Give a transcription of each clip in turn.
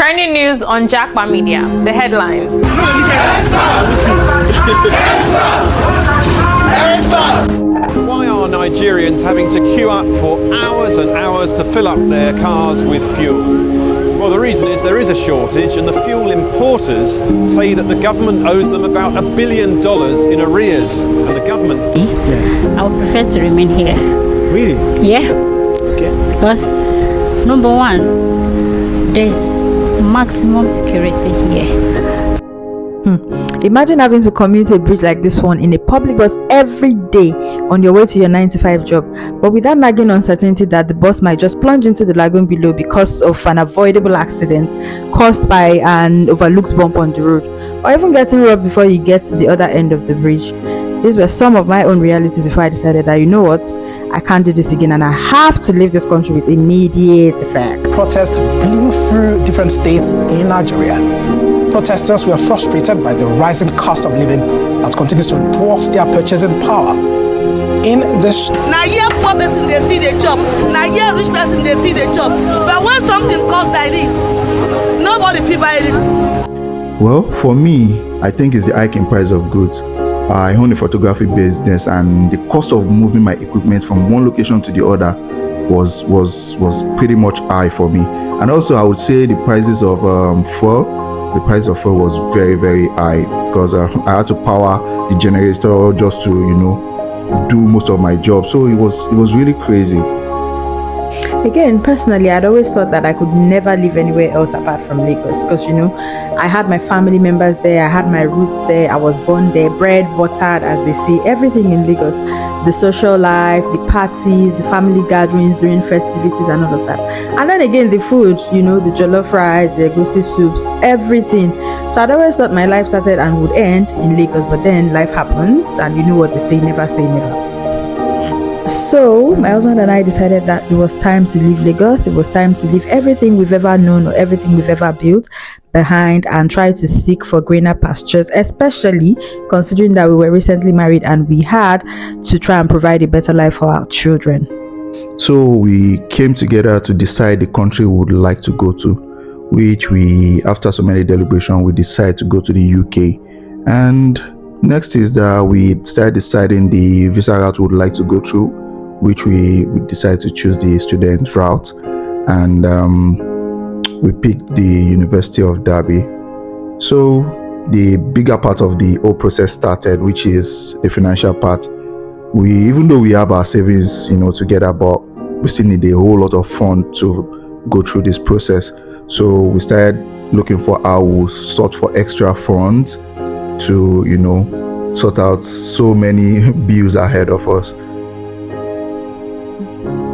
Trending news on Jackpot Media. The headlines. Why are Nigerians having to queue up for hours and hours to fill up their cars with fuel? Well, the reason is there is a shortage, and the fuel importers say that the government owes them about $1 billion in arrears. And the government... I would prefer to remain here. Really? Yeah. Okay. Because, number one, there's maximum security here. Imagine having to commute a bridge like this one in a public bus every day on your way to your 9 to 5 job, but with that nagging uncertainty that the bus might just plunge into the lagoon below because of an avoidable accident caused by an overlooked bump on the road, or even getting robbed before you get to the other end of the bridge. These were some of my own realities before I decided that, you know what, I can't do this again and I have to leave this country with immediate effect. Protest blew through different states in Nigeria. Protesters were frustrated by the rising cost of living that continues to dwarf their purchasing power. In this... Now here poor person they see the job, now here rich person they see the job. But when something costs like this, nobody feel buy it. Well, for me, I think it's the hike in price of goods. I own a photography business, and the cost of moving my equipment from one location to the other was pretty much high for me. And also, I would say the prices of fuel. The price of fuel was very, very high because I had to power the generator just to, do most of my job. So it was really crazy. Again, personally, I'd always thought that I could never live anywhere else apart from Lagos because, I had my family members there, I had my roots there, I was born there, bred, buttered, as they say, everything in Lagos. The social life, the parties, the family gatherings during festivities and all of that. And then again, the food, the jollof rice, the egusi soups, everything. So I'd always thought my life started and would end in Lagos, but then life happens and you know what they say, never say never. So my husband and I decided that it was time to leave Lagos. It was time to leave everything we've ever known or everything we've ever built behind and try to seek for greener pastures, especially considering that we were recently married and we had to try and provide a better life for our children. So we came together to decide the country we would like to go to, which we, after so many deliberations, we decided to go to the UK. And next is that we started deciding the visa route we would like to go through, which we decided to choose the student route, and we picked the University of Derby. So the bigger part of the whole process started, which is the financial part. Even though we have our savings, together, but we still need a whole lot of funds to go through this process. So we started looking for how we sort for extra funds to, sort out so many bills ahead of us.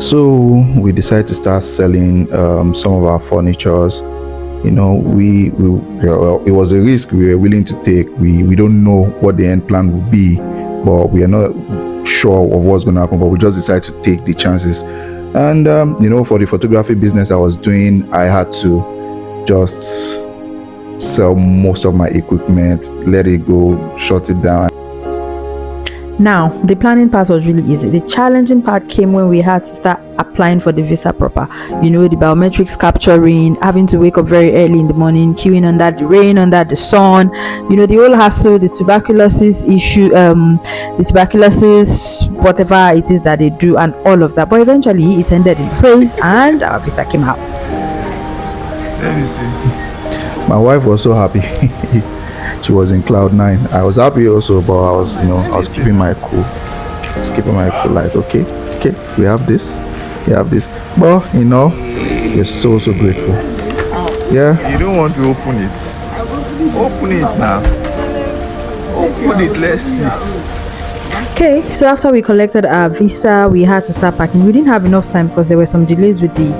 So we decided to start selling some of our furnitures. It was a risk we were willing to take. We don't know what the end plan will be, but we are not sure of what's going to happen. But we just decided to take the chances. And for the photography business I was doing, I had to just sell most of my equipment, let it go, shut it down. Now, the planning part was really easy. The challenging part came when we had to start applying for the visa proper. The biometrics capturing, having to wake up very early in the morning, queuing under the rain, under the sun, the whole hassle, the tuberculosis issue, the tuberculosis, whatever it is that they do, and all of that. But eventually, it ended in praise and our visa came out. Let me see. My wife was so happy. She was in cloud 9. I was happy also, but I was keeping my cool. Like, okay, we have this. But we're so grateful. Yeah. You don't want to open it. Open it now. Open it. Let's see. Okay, so after we collected our visa, we had to start packing. We didn't have enough time because there were some delays with the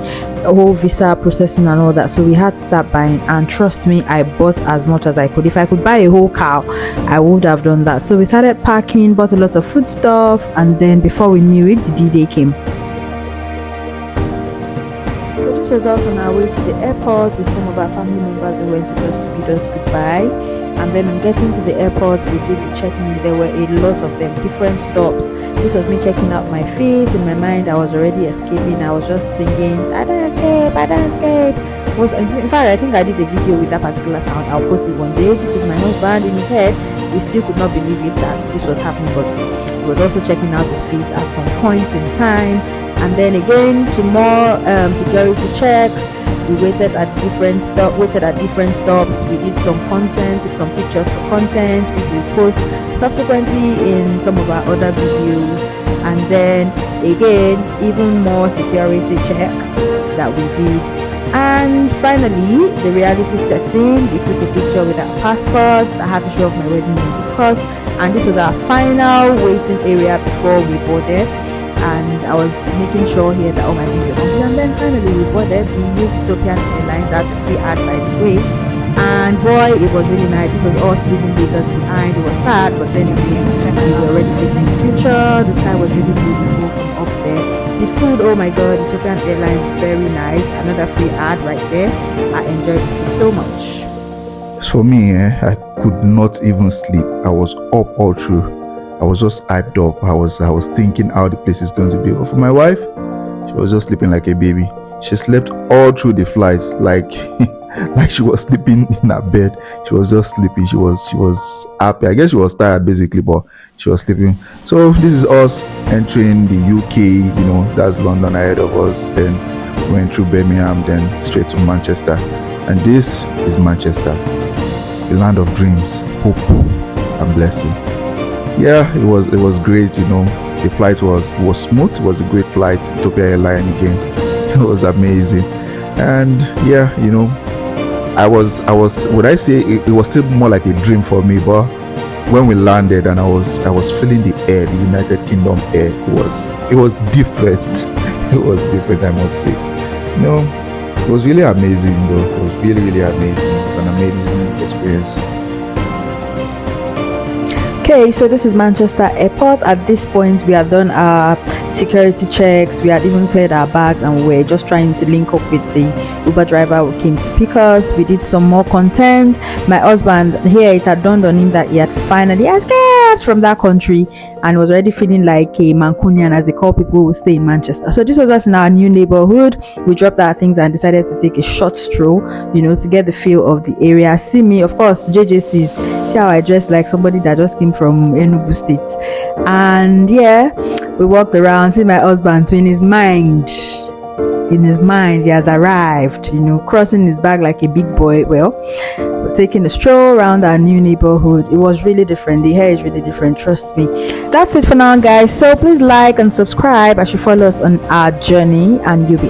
whole visa processing and all that, so we had to start buying. And trust me, I bought as much as I could. If I could buy a whole cow, I would have done that. So we started packing, bought a lot of food stuff, and then before we knew it, the D-Day came. So this was us on our way to the airport with some of our family members who went to just to bid us goodbye. And then on getting to the airport, we did the check-in. There were a lot of them, different stops. This was me checking out my feet. In my mind, I was already escaping. I was just singing, I don't escape, in fact, I think I did a video with that particular sound. I'll post it one day. This is my husband. In his head, he still could not believe it that this was happening, but he was also checking out his feet at some point in time. And then again, to more security checks. We waited at different stops. We did some content, took some pictures for content, which we'll post subsequently in some of our other videos. And then again, even more security checks that we did. And finally, the reality set in. We took a picture with our passports. I had to show off my wedding ring, of course. And this was our final waiting area before we boarded. And I was making sure here that all my things were complete. And then finally we boarded. We used Ethiopian Airlines. That's a free ad, by the way. And boy, it was really nice. This was us leaving Lagos behind. It was sad, but then again, we were already facing the future. The sky was really beautiful from up there. The food, oh my god, Ethiopian Airlines, very nice. Another free ad right there. I enjoyed the food so much. For me, I could not even sleep. I was up all through. I was just hyped up. I was thinking how the place is going to be. But for my wife, she was just sleeping like a baby. She slept all through the flights, like she was sleeping in her bed. She was just sleeping. She was happy. I guess she was tired basically, but she was sleeping. So this is us entering the UK. You know, that's London ahead of us. Then we went through Birmingham, then straight to Manchester. And this is Manchester, the land of dreams, hope, and blessing. Yeah, it was great. You know, the flight was smooth. It was a great flight. Ethiopia Airline again. It was amazing. And yeah, you know, I was would I say it was still more like a dream for me, but when we landed and I was feeling the air, the United Kingdom air, it was different. It was different, I must say. You know, it was really amazing though. It was really, really amazing. It was an amazing experience. Okay, so this is Manchester Airport. At this point, we had done our security checks. We had even cleared our bags, and we were just trying to link up with the Uber driver who came to pick us. We did some more content. My husband here, it had dawned on him that he had finally escaped from that country and was already feeling like a Mancunian, as they call people who stay in Manchester. So this was us in our new neighborhood. We dropped our things and decided to take a short stroll, you know, to get the feel of the area. See me, of course, JJC's. See how I dress like somebody that just came from Enugu State. And yeah, we walked around. See my husband, so in his mind he has arrived, you know, crossing his bag like a big boy. Well, we're taking a stroll around our new neighborhood. It was really different. The hair is really different, trust me. That's it for now, guys. So please like and subscribe as you follow us on our journey, and you'll be